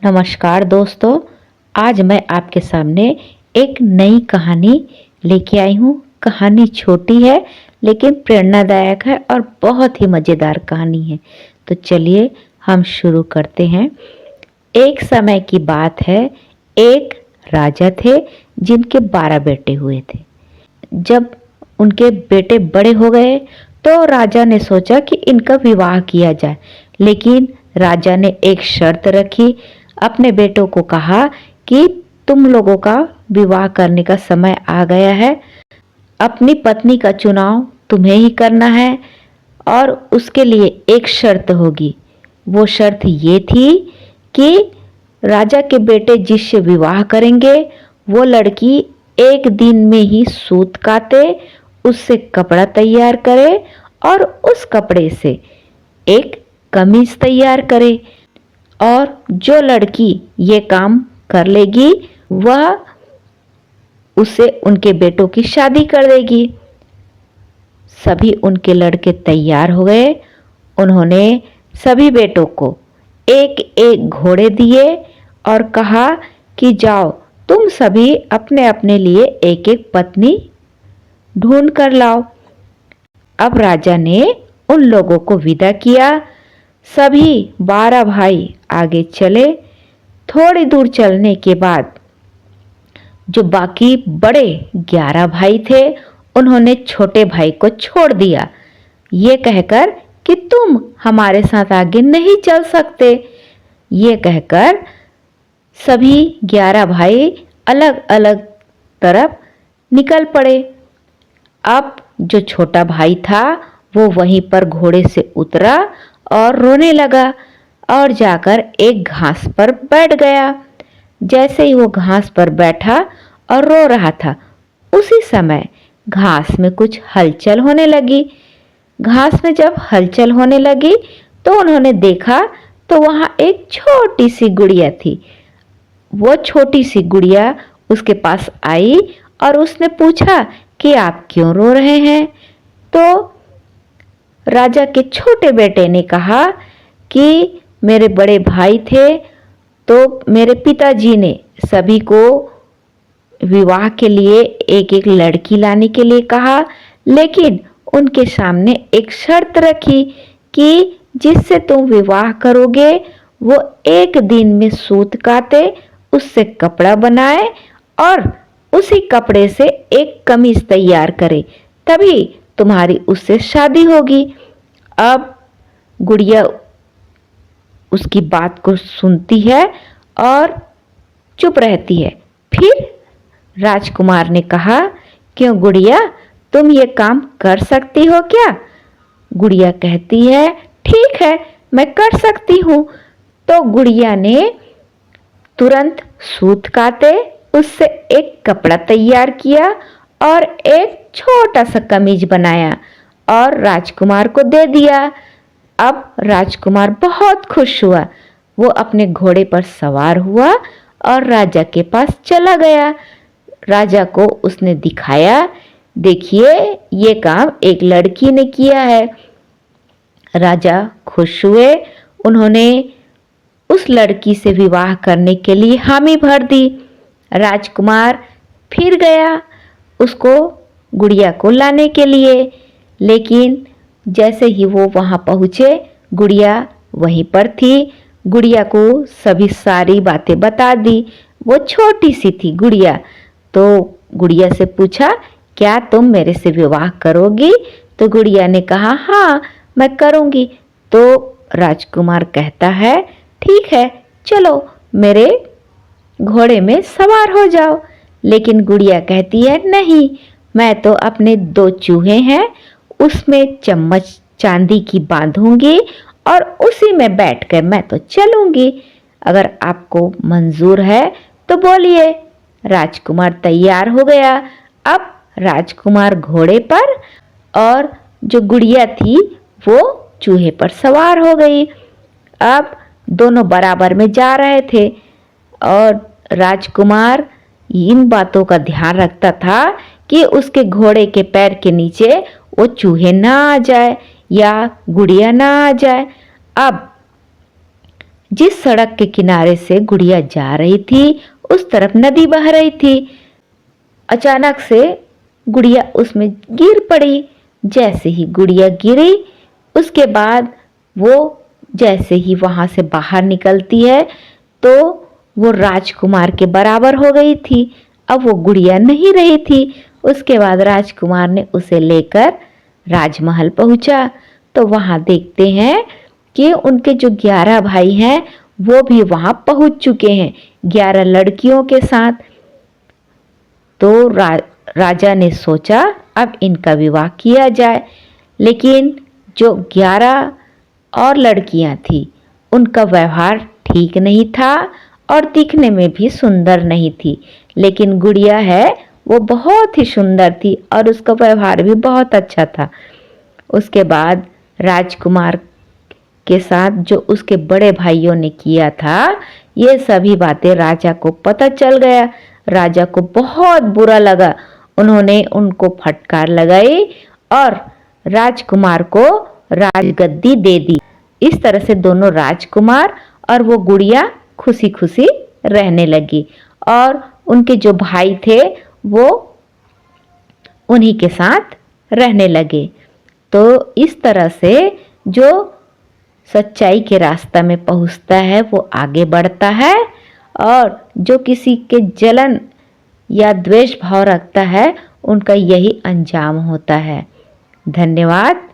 नमस्कार दोस्तों, आज मैं आपके सामने एक नई कहानी लेके आई हूँ। कहानी छोटी है लेकिन प्रेरणादायक है और बहुत ही मज़ेदार कहानी है। तो चलिए हम शुरू करते हैं। एक समय की बात है, एक राजा थे जिनके 12 बेटे हुए थे। जब उनके बेटे बड़े हो गए तो राजा ने सोचा कि इनका विवाह किया जाए, लेकिन राजा ने एक शर्त रखी। अपने बेटों को कहा कि तुम लोगों का विवाह करने का समय आ गया है, अपनी पत्नी का चुनाव तुम्हें ही करना है और उसके लिए एक शर्त होगी। वो शर्त ये थी कि राजा के बेटे जिससे विवाह करेंगे वो लड़की एक दिन में ही सूत काटे, उससे कपड़ा तैयार करे और उस कपड़े से एक कमीज तैयार करे, और जो लड़की ये काम कर लेगी वह उसे उनके बेटों की शादी कर देगी। सभी उनके लड़के तैयार हो गए। उन्होंने सभी बेटों को एक एक घोड़े दिए और कहा कि जाओ तुम सभी अपने अपने लिए एक एक पत्नी ढूंढ कर लाओ। अब राजा ने उन लोगों को विदा किया। सभी 12 भाई आगे चले। थोड़ी दूर चलने के बाद जो बाकी बड़े 11 भाई थे उन्होंने छोटे भाई को छोड़ दिया, ये कहकर कि तुम हमारे साथ आगे नहीं चल सकते। ये कहकर सभी 11 भाई अलग अलग तरफ निकल पड़े। अब जो छोटा भाई था वो वहीं पर घोड़े से उतरा और रोने लगा और जाकर एक घास पर बैठ गया। जैसे ही वो घास पर बैठा और रो रहा था, उसी समय घास में कुछ हलचल होने लगी। घास में जब हलचल होने लगी तो उन्होंने देखा तो वहाँ एक छोटी सी गुड़िया थी। वो छोटी सी गुड़िया उसके पास आई और उसने पूछा कि आप क्यों रो रहे हैं। तो राजा के छोटे बेटे ने कहा कि मेरे बड़े भाई थे तो मेरे पिताजी ने सभी को विवाह के लिए एक एक लड़की लाने के लिए कहा, लेकिन उनके सामने एक शर्त रखी कि जिससे तुम विवाह करोगे वो एक दिन में सूत काटे, उससे कपड़ा बनाए और उसी कपड़े से एक कमीज तैयार करे, तभी तुम्हारी उससे शादी होगी। अब गुड़िया उसकी बात को सुनती है और चुप रहती है। फिर राजकुमार ने कहा, क्यों गुड़िया, तुम ये काम कर सकती हो क्या? गुड़िया कहती है, ठीक है मैं कर सकती हूँ। तो गुड़िया ने तुरंत सूत काटे, उससे एक कपड़ा तैयार किया और एक छोटा सा कमीज बनाया और राजकुमार को दे दिया। अब राजकुमार बहुत खुश हुआ। वो अपने घोड़े पर सवार हुआ और राजा के पास चला गया। राजा को उसने दिखाया, देखिए ये काम एक लड़की ने किया है। राजा खुश हुए। उन्होंने उस लड़की से विवाह करने के लिए हामी भर दी। राजकुमार फिर गया उसको गुड़िया को लाने के लिए, लेकिन जैसे ही वो वहाँ पहुँचे गुड़िया वहीं पर थी। गुड़िया को सभी सारी बातें बता दी। वो छोटी सी थी गुड़िया, तो गुड़िया से पूछा, क्या तुम मेरे से विवाह करोगी? तो गुड़िया ने कहा, हाँ मैं करूँगी। तो राजकुमार कहता है, ठीक है चलो मेरे घोड़े में सवार हो जाओ। लेकिन गुड़िया कहती है, नहीं मैं तो अपने 2 चूहे हैं उसमें चम्मच चांदी की बांधूंगी और उसी में बैठकर मैं तो चलूंगी। अगर आपको मंजूर है तो बोलिए। राजकुमार तैयार हो गया। अब राजकुमार घोड़े पर और जो गुड़िया थी वो चूहे पर सवार हो गई। अब दोनों बराबर में जा रहे थे और राजकुमार इन बातों का ध्यान रखता था कि उसके घोड़े के पैर के नीचे वो चूहे ना आ जाए या गुड़िया ना आ जाए। अब जिस सड़क के किनारे से गुड़िया जा रही थी उस तरफ नदी बह रही थी। अचानक से गुड़िया उसमें गिर पड़ी। जैसे ही गुड़िया गिरी उसके बाद वो जैसे ही वहां से बाहर निकलती है तो वो राजकुमार के बराबर हो गई थी। अब वो गुड़िया नहीं रही थी। उसके बाद राजकुमार ने उसे लेकर राजमहल पहुंचा। तो वहां देखते हैं कि उनके जो 11 भाई हैं वो भी वहां पहुंच चुके हैं 11 लड़कियों के साथ। तो राजा ने सोचा अब इनका विवाह किया जाए, लेकिन जो 11 और लड़कियां थी उनका व्यवहार ठीक नहीं था और दिखने में भी सुंदर नहीं थी। लेकिन गुड़िया है वो बहुत ही सुंदर थी और उसका व्यवहार भी बहुत अच्छा था। उसके बाद राजकुमार के साथ जो उसके बड़े भाइयों ने किया था ये सभी बातें राजा को पता चल गया। राजा को बहुत बुरा लगा। उन्होंने उनको फटकार लगाई और राजकुमार को राजगद्दी दे दी। इस तरह से दोनों राजकुमार और वो गुड़िया खुशी खुशी रहने लगी और उनके जो भाई थे वो उन्हीं के साथ रहने लगे। तो इस तरह से जो सच्चाई के रास्ता में पहुंचता है वो आगे बढ़ता है और जो किसी के जलन या द्वेष भाव रखता है उनका यही अंजाम होता है। धन्यवाद।